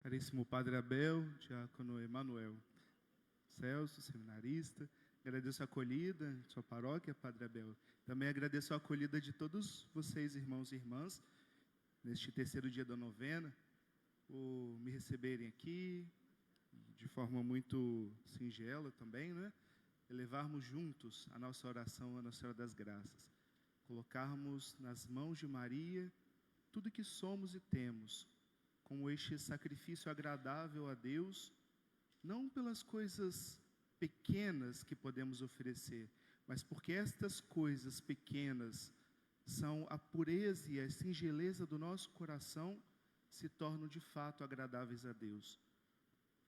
Caríssimo Padre Abel, Diácono Emanuel, Celso, seminarista, agradeço a acolhida de sua paróquia, Padre Abel. Também agradeço a acolhida de todos vocês, irmãos e irmãs, neste terceiro dia da novena, por me receberem aqui, de forma muito singela também, né? Elevarmos juntos a nossa oração à Nossa Senhora das Graças. Colocarmos nas mãos de Maria tudo que somos e temos, como este sacrifício agradável a Deus, não pelas coisas pequenas que podemos oferecer, mas porque estas coisas pequenas são a pureza e a singeleza do nosso coração, se tornam de fato agradáveis a Deus.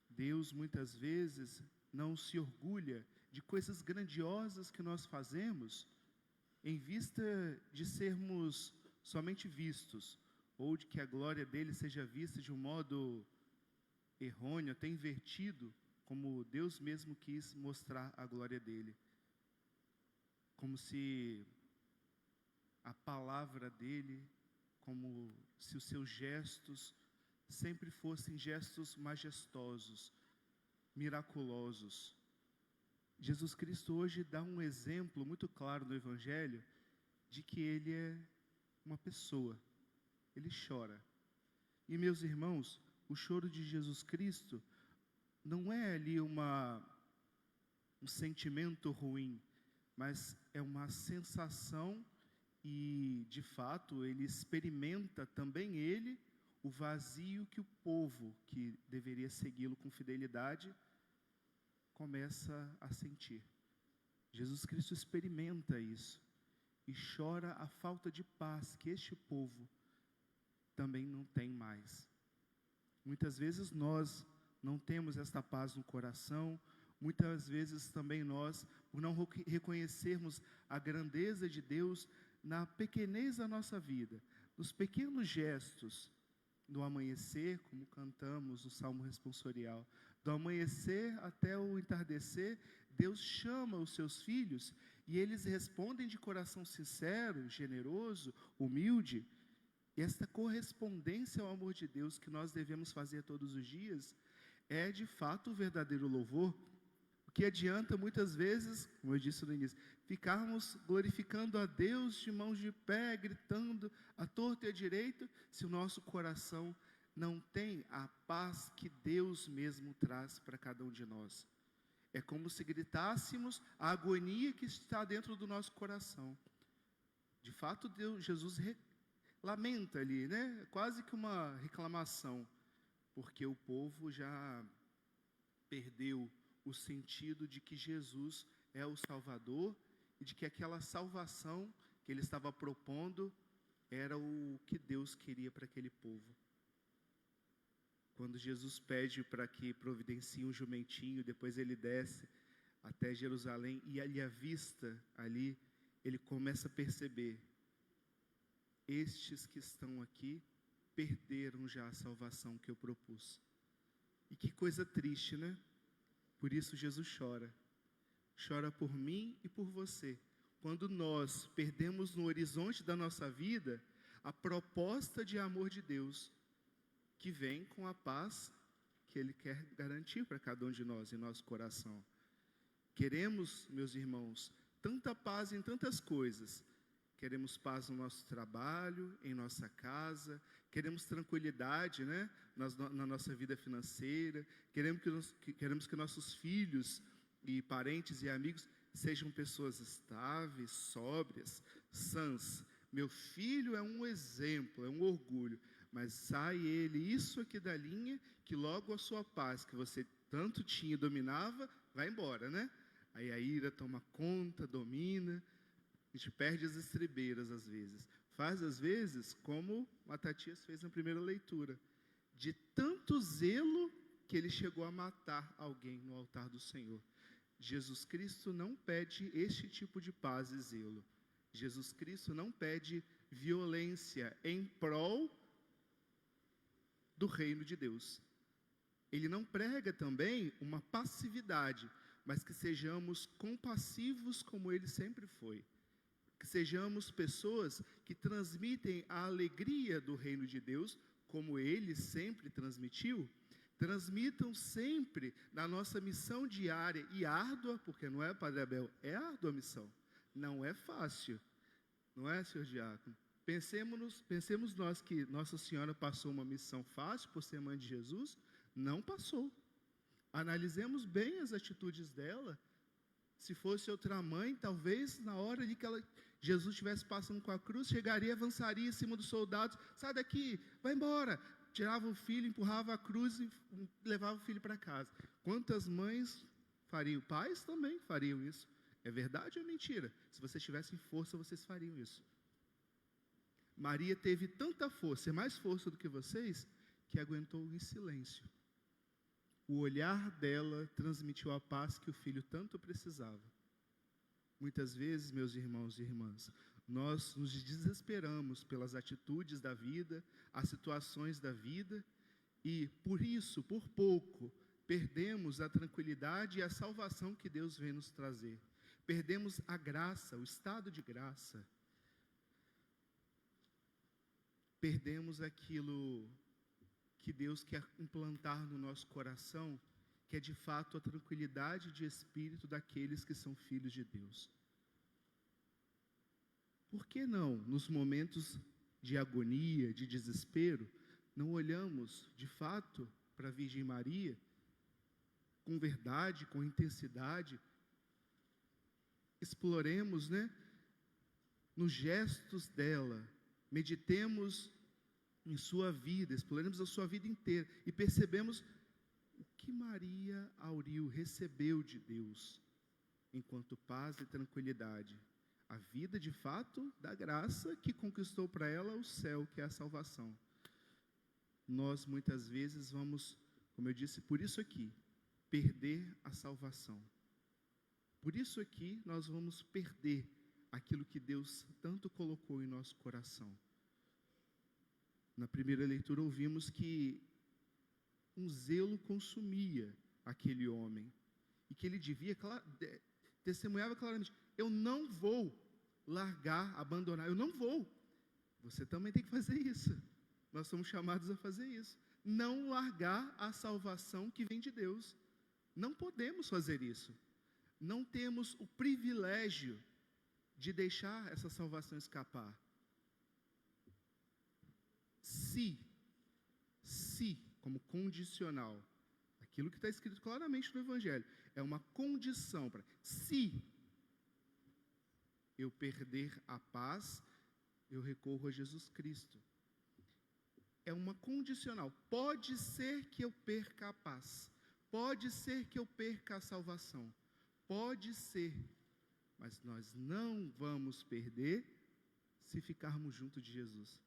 Deus muitas vezes não se orgulha de coisas grandiosas que nós fazemos, em vista de sermos somente vistos, ou de que a glória dele seja vista de um modo errôneo, até invertido, como Deus mesmo quis mostrar a glória dele. Como se a palavra dele, como se os seus gestos sempre fossem gestos majestosos, miraculosos. Jesus Cristo hoje dá um exemplo muito claro no Evangelho de que ele é uma pessoa. Ele chora. E, meus irmãos, o choro de Jesus Cristo não é ali um sentimento ruim, mas é uma sensação e, de fato, ele experimenta também o vazio que o povo, que deveria segui-lo com fidelidade, começa a sentir. Jesus Cristo experimenta isso e chora a falta de paz que este povo também não tem mais. Muitas vezes nós não temos esta paz no coração, muitas vezes também nós, por não reconhecermos a grandeza de Deus na pequenez da nossa vida, nos pequenos gestos, do amanhecer, como cantamos no Salmo Responsorial, do amanhecer até o entardecer, Deus chama os seus filhos e eles respondem de coração sincero, generoso, humilde. E esta correspondência ao amor de Deus que nós devemos fazer todos os dias é de fato o verdadeiro louvor. O que adianta muitas vezes, como eu disse no início, ficarmos glorificando a Deus de mãos de pé, gritando à torta e à direita, se o nosso coração não tem a paz que Deus mesmo traz para cada um de nós. É como se gritássemos a agonia que está dentro do nosso coração. De fato, Jesus lamenta ali, né? Quase que uma reclamação, porque o povo já perdeu o sentido de que Jesus é o Salvador e de que aquela salvação que ele estava propondo era o que Deus queria para aquele povo. Quando Jesus pede para que providencie um jumentinho, depois ele desce até Jerusalém e ali à vista, ali, ele começa a perceber: estes que estão aqui perderam já a salvação que eu propus. E que coisa triste, né? Por isso Jesus chora. Chora por mim e por você. Quando nós perdemos no horizonte da nossa vida a proposta de amor de Deus, que vem com a paz que Ele quer garantir para cada um de nós em nosso coração. Queremos, meus irmãos, tanta paz em tantas coisas. Queremos paz no nosso trabalho, em nossa casa, queremos tranquilidade, né, na nossa vida financeira, queremos que nossos filhos e parentes e amigos sejam pessoas estáveis, sóbrias, sãs. Meu filho é um exemplo, é um orgulho, mas sai ele isso aqui da linha, que logo a sua paz, que você tanto tinha e dominava, vai embora, né? Aí a ira toma conta, domina. A gente perde as estribeiras às vezes. Faz às vezes como Matatias fez na primeira leitura. De tanto zelo que ele chegou a matar alguém no altar do Senhor. Jesus Cristo não pede este tipo de paz e zelo. Jesus Cristo não pede violência em prol do reino de Deus. Ele não prega também uma passividade, mas que sejamos compassivos como ele sempre foi. Que sejamos pessoas que transmitem a alegria do reino de Deus, como ele sempre transmitiu, Transmitam sempre na nossa missão diária e árdua, porque não é, Padre Abel, é árdua a missão. Não é fácil, não é, senhor diácono? Pensemos nós que Nossa Senhora passou uma missão fácil por ser mãe de Jesus? Não passou. Analisemos bem as atitudes dela. Se fosse outra mãe, talvez na hora de que Jesus estivesse passando com a cruz, chegaria, avançaria em cima dos soldados, sai daqui, vai embora. Tirava o filho, empurrava a cruz e levava o filho para casa. Quantas mães fariam? Pais também fariam isso. É verdade ou mentira? Se vocês tivessem força, vocês fariam isso. Maria teve tanta força, mais força do que vocês, que aguentou em silêncio. O olhar dela transmitiu a paz que o filho tanto precisava. Muitas vezes, meus irmãos e irmãs, nós nos desesperamos pelas atitudes da vida, as situações da vida, e por isso, por pouco, perdemos a tranquilidade e a salvação que Deus vem nos trazer. Perdemos a graça, o estado de graça. Perdemos aquilo que Deus quer implantar no nosso coração, que é de fato a tranquilidade de espírito daqueles que são filhos de Deus. Por que não, nos momentos de agonia, de desespero, não olhamos de fato para a Virgem Maria com verdade, com intensidade? Exploremos, nos gestos dela, meditemos em sua vida, exploremos a sua vida inteira e percebemos o que Maria Auril recebeu de Deus enquanto paz e tranquilidade. A vida, de fato, da graça que conquistou para ela o céu, que é a salvação. Nós, muitas vezes, vamos, como eu disse, por isso aqui, perder a salvação. Por isso aqui, nós vamos perder aquilo que Deus tanto colocou em nosso coração. Na primeira leitura ouvimos que um zelo consumia aquele homem e que ele devia, testemunhava claramente, eu não vou largar, abandonar, eu não vou. Você também tem que fazer isso. Nós somos chamados a fazer isso. Não largar a salvação que vem de Deus. Não podemos fazer isso. Não temos o privilégio de deixar essa salvação escapar. Se, como condicional, aquilo que está escrito claramente no Evangelho, é uma condição para, se eu perder a paz, eu recorro a Jesus Cristo. É uma condicional. Pode ser que eu perca a paz, pode ser que eu perca a salvação, pode ser, mas nós não vamos perder se ficarmos junto de Jesus.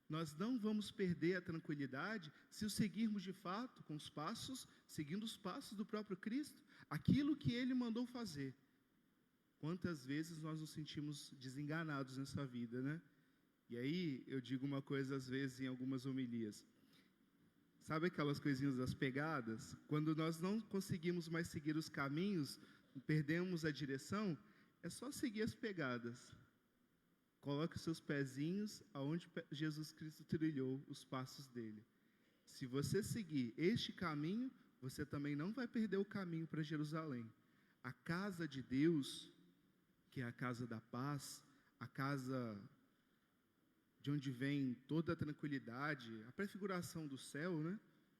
Nós não vamos perder a tranquilidade se o seguirmos de fato com os passos, seguindo os passos do próprio Cristo, aquilo que Ele mandou fazer. Quantas vezes nós nos sentimos desenganados nessa vida, E aí, eu digo uma coisa às vezes em algumas homilias. Sabe aquelas coisinhas das pegadas? Quando nós não conseguimos mais seguir os caminhos, perdemos a direção, é só seguir as pegadas. Coloque os seus pezinhos aonde Jesus Cristo trilhou os passos dele. Se você seguir este caminho, você também não vai perder o caminho para Jerusalém. A casa de Deus, que é a casa da paz, a casa de onde vem toda a tranquilidade, a prefiguração do céu,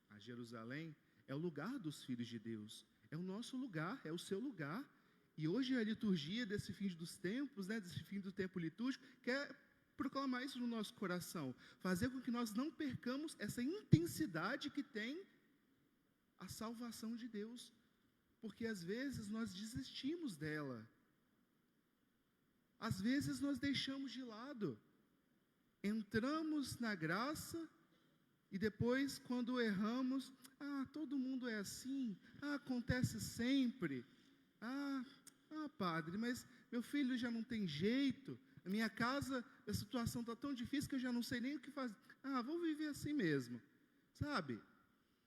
a Jerusalém, é o lugar dos filhos de Deus. É o nosso lugar, é o seu lugar. E hoje a liturgia desse fim dos tempos, desse fim do tempo litúrgico, quer proclamar isso no nosso coração. Fazer com que nós não percamos essa intensidade que tem a salvação de Deus. Porque às vezes nós desistimos dela. Às vezes nós deixamos de lado. Entramos na graça e depois, quando erramos, todo mundo é assim, acontece sempre. Padre, mas meu filho já não tem jeito, na minha casa a situação está tão difícil que eu já não sei nem o que fazer. Vou viver assim mesmo. Sabe,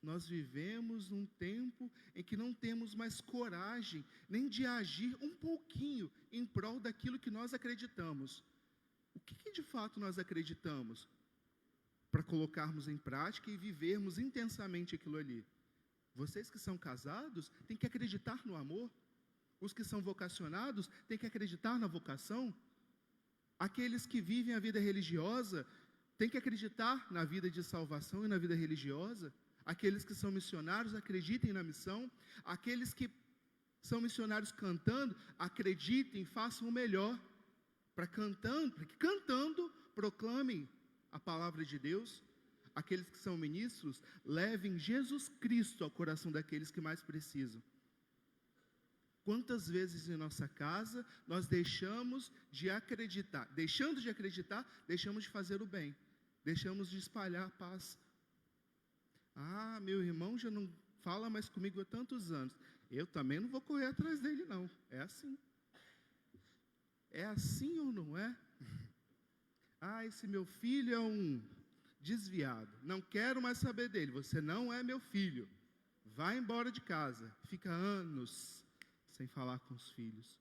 nós vivemos num tempo em que não temos mais coragem nem de agir um pouquinho em prol daquilo que nós acreditamos. O que de fato nós acreditamos? para colocarmos em prática e vivermos intensamente aquilo ali. Vocês que são casados têm que acreditar no amor. Os que são vocacionados têm que acreditar na vocação. Aqueles que vivem a vida religiosa têm que acreditar na vida de salvação e na vida religiosa. Aqueles que são missionários acreditem na missão. Aqueles que são missionários cantando, acreditem, façam o melhor para que cantando proclamem a palavra de Deus. Aqueles que são ministros, levem Jesus Cristo ao coração daqueles que mais precisam. Quantas vezes em nossa casa nós deixamos de acreditar, deixamos de fazer o bem, deixamos de espalhar a paz. Ah, meu irmão já não fala mais comigo há tantos anos. Eu também não vou correr atrás dele, não. É assim. É assim ou não é? Ah, esse meu filho é um desviado. Não quero mais saber dele. Você não é meu filho. Vai embora de casa. Fica anos sem falar com os filhos.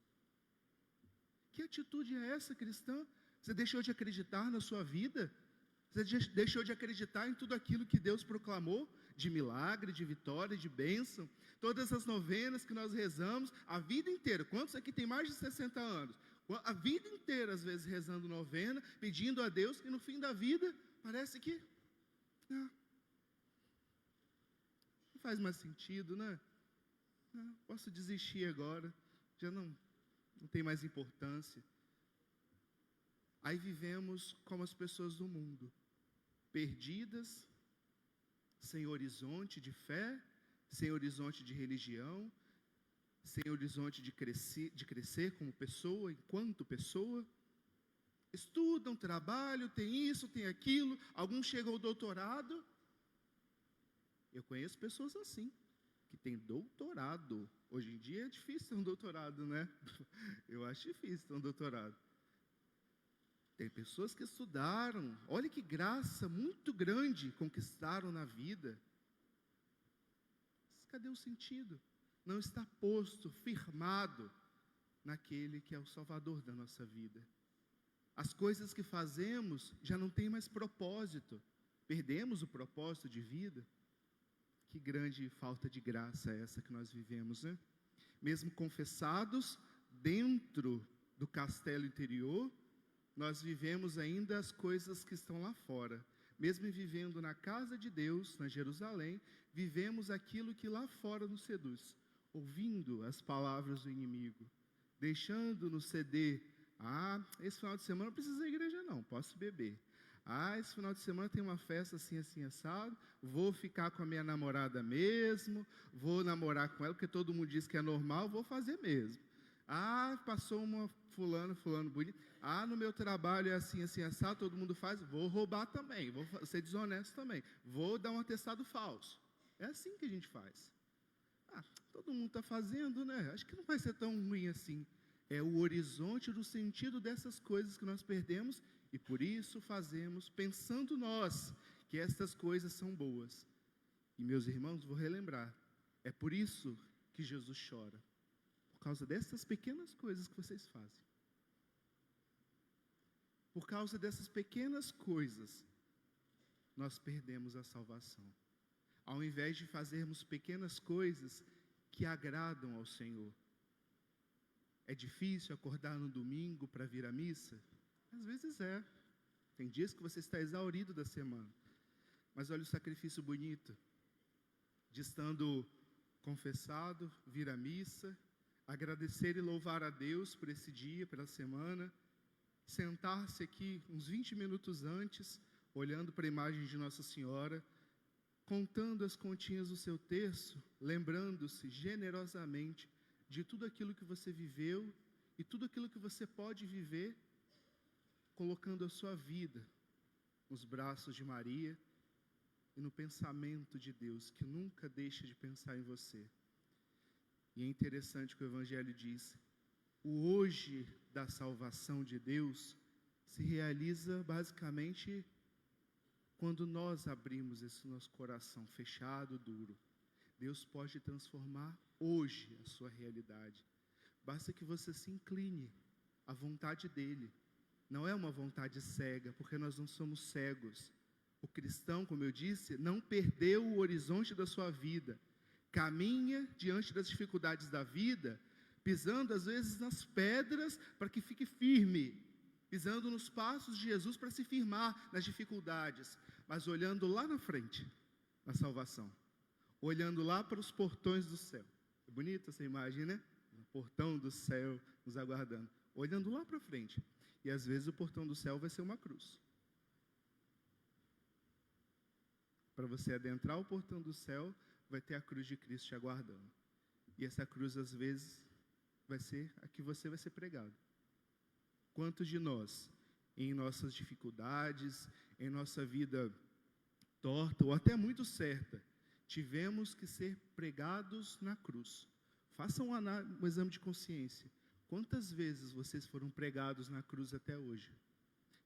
Que atitude é essa, cristã? Você deixou de acreditar na sua vida? Você deixou de acreditar em tudo aquilo que Deus proclamou? De milagre, de vitória, de bênção? Todas as novenas que nós rezamos, a vida inteira. Quantos aqui tem mais de 60 anos? A vida inteira, às vezes, rezando novena, pedindo a Deus, e no fim da vida, parece que não faz mais sentido, né? Posso desistir agora, já não tem mais importância. Aí vivemos como as pessoas do mundo, perdidas, sem horizonte de fé, sem horizonte de religião, sem horizonte de crescer como pessoa, enquanto pessoa. Estudam, trabalham, tem isso, tem aquilo, alguns chegam ao doutorado. Eu conheço pessoas assim, que têm doutorado. Hoje em dia é difícil ter um doutorado, né? Eu acho difícil ter um doutorado. Tem pessoas que estudaram, olha que graça muito grande conquistaram na vida. Mas cadê o sentido? Não está posto, firmado naquele que é o Salvador da nossa vida. As coisas que fazemos já não têm mais propósito. Perdemos o propósito de vida. Que grande falta de graça é essa que nós vivemos, né? Mesmo confessados dentro do castelo interior, nós vivemos ainda as coisas que estão lá fora. Mesmo vivendo na casa de Deus, na Jerusalém, vivemos aquilo que lá fora nos seduz. Ouvindo as palavras do inimigo, deixando-nos ceder. Ah, esse final de semana não precisa ir à igreja não, posso beber. Ah, esse final de semana tem uma festa assim, assim, assado, vou ficar com a minha namorada mesmo, vou namorar com ela, porque todo mundo diz que é normal, vou fazer mesmo. Ah, passou uma fulano bonito. Ah, no meu trabalho é assim, assim, assado, todo mundo faz, vou roubar também, vou ser desonesto também, vou dar um atestado falso. É assim que a gente faz. Ah, todo mundo está fazendo, né? Acho que não vai ser tão ruim assim. É o horizonte do sentido dessas coisas que nós perdemos e por isso fazemos, pensando nós, que estas coisas são boas. E meus irmãos, vou relembrar, é por isso que Jesus chora. Por causa dessas pequenas coisas que vocês fazem. Por causa dessas pequenas coisas, nós perdemos a salvação. Ao invés de fazermos pequenas coisas que agradam ao Senhor. É difícil acordar no domingo para vir à missa? Às vezes é. Tem dias que você está exaurido da semana. Mas olha o sacrifício bonito. De estando confessado, vir à missa, agradecer e louvar a Deus por esse dia, pela semana, sentar-se aqui uns 20 minutos antes, olhando para a imagem de Nossa Senhora, contando as continhas do seu terço, lembrando-se generosamente de tudo aquilo que você viveu e tudo aquilo que você pode viver, colocando a sua vida nos braços de Maria e no pensamento de Deus, que nunca deixa de pensar em você. E é interessante que o Evangelho diz, o hoje da salvação de Deus se realiza basicamente quando nós abrimos esse nosso coração fechado, duro. Deus pode transformar hoje a sua realidade. Basta que você se incline à vontade dEle. Não é uma vontade cega, porque nós não somos cegos. O cristão, como eu disse, não perdeu o horizonte da sua vida. Caminha diante das dificuldades da vida, pisando às vezes nas pedras para que fique firme, pisando nos passos de Jesus para se firmar nas dificuldades, mas olhando lá na frente, na salvação, olhando lá para os portões do céu. É bonita essa imagem, né? O portão do céu nos aguardando, olhando lá para frente. E às vezes o portão do céu vai ser uma cruz. Para você adentrar o portão do céu, vai ter a cruz de Cristo te aguardando. E essa cruz, às vezes, vai ser a que você vai ser pregado. Quantos de nós, em nossas dificuldades, em nossa vida torta, ou até muito certa, tivemos que ser pregados na cruz? Façam um exame de consciência. Quantas vezes vocês foram pregados na cruz até hoje?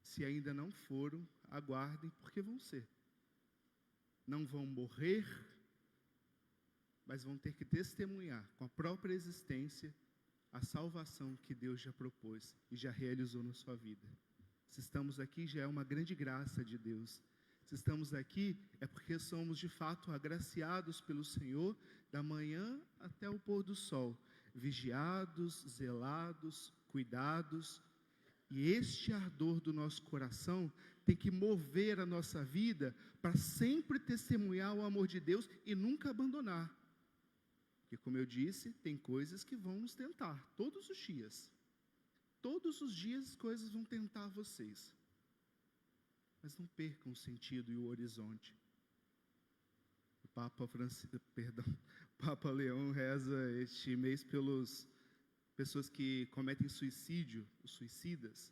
Se ainda não foram, aguardem, porque vão ser. Não vão morrer, mas vão ter que testemunhar com a própria existência a salvação que Deus já propôs e já realizou na sua vida. Se estamos aqui, já é uma grande graça de Deus. Se estamos aqui, é porque somos de fato agraciados pelo Senhor, da manhã até o pôr do sol, vigiados, zelados, cuidados. E este ardor do nosso coração tem que mover a nossa vida para sempre testemunhar o amor de Deus e nunca abandonar. Porque, como eu disse, tem coisas que vão nos tentar, todos os dias. Todos os dias as coisas vão tentar vocês. Mas não percam o sentido e o horizonte. O Papa Leão reza este mês pelas pessoas que cometem suicídio, os suicidas,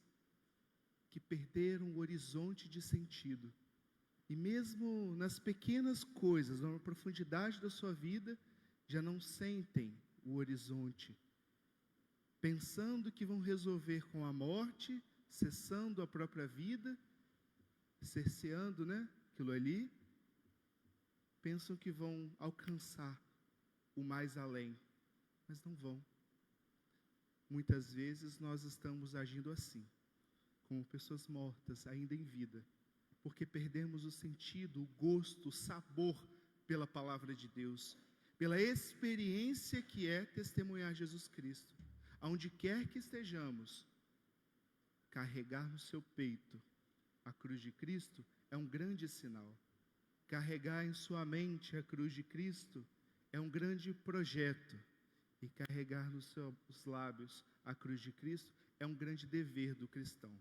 que perderam o horizonte de sentido. E mesmo nas pequenas coisas, na profundidade da sua vida, já não sentem o horizonte, pensando que vão resolver com a morte, cessando a própria vida, cerceando, aquilo ali, pensam que vão alcançar o mais além, mas não vão. Muitas vezes nós estamos agindo assim, como pessoas mortas, ainda em vida, porque perdemos o sentido, o gosto, o sabor pela palavra de Deus, pela experiência que é testemunhar Jesus Cristo. Aonde quer que estejamos, carregar no seu peito a cruz de Cristo é um grande sinal. Carregar em sua mente a cruz de Cristo é um grande projeto. E carregar nos seus lábios a cruz de Cristo é um grande dever do cristão.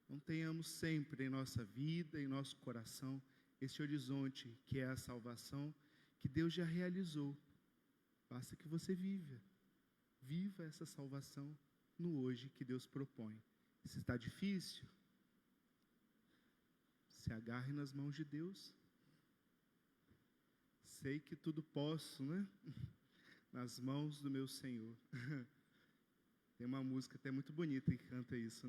Não tenhamos sempre em nossa vida, em nosso coração, esse horizonte que é a salvação, que Deus já realizou. Basta que você viva essa salvação no hoje que Deus propõe. Se está difícil, se agarre nas mãos de Deus. Sei que tudo posso, nas mãos do meu Senhor. Tem uma música até muito bonita que canta isso,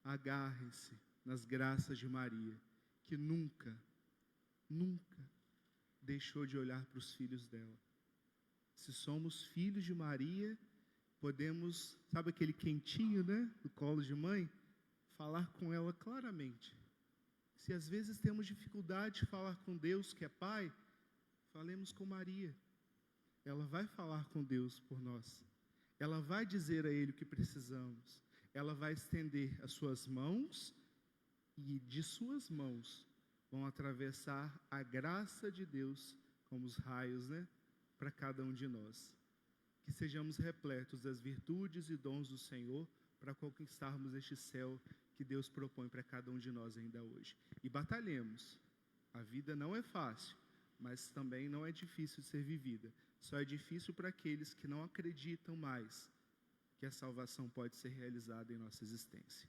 Agarre-se nas graças de Maria, que nunca deixou de olhar para os filhos dela. Se somos filhos de Maria, podemos, sabe aquele quentinho, do colo de mãe? Falar com ela claramente. Se às vezes temos dificuldade de falar com Deus, que é Pai, falemos com Maria. Ela vai falar com Deus por nós. Ela vai dizer a Ele o que precisamos. Ela vai estender as suas mãos e de suas mãos vão atravessar a graça de Deus como os raios, para cada um de nós. Que sejamos repletos das virtudes e dons do Senhor para conquistarmos este céu que Deus propõe para cada um de nós ainda hoje. E batalhemos. A vida não é fácil, mas também não é difícil de ser vivida. Só é difícil para aqueles que não acreditam mais que a salvação pode ser realizada em nossa existência.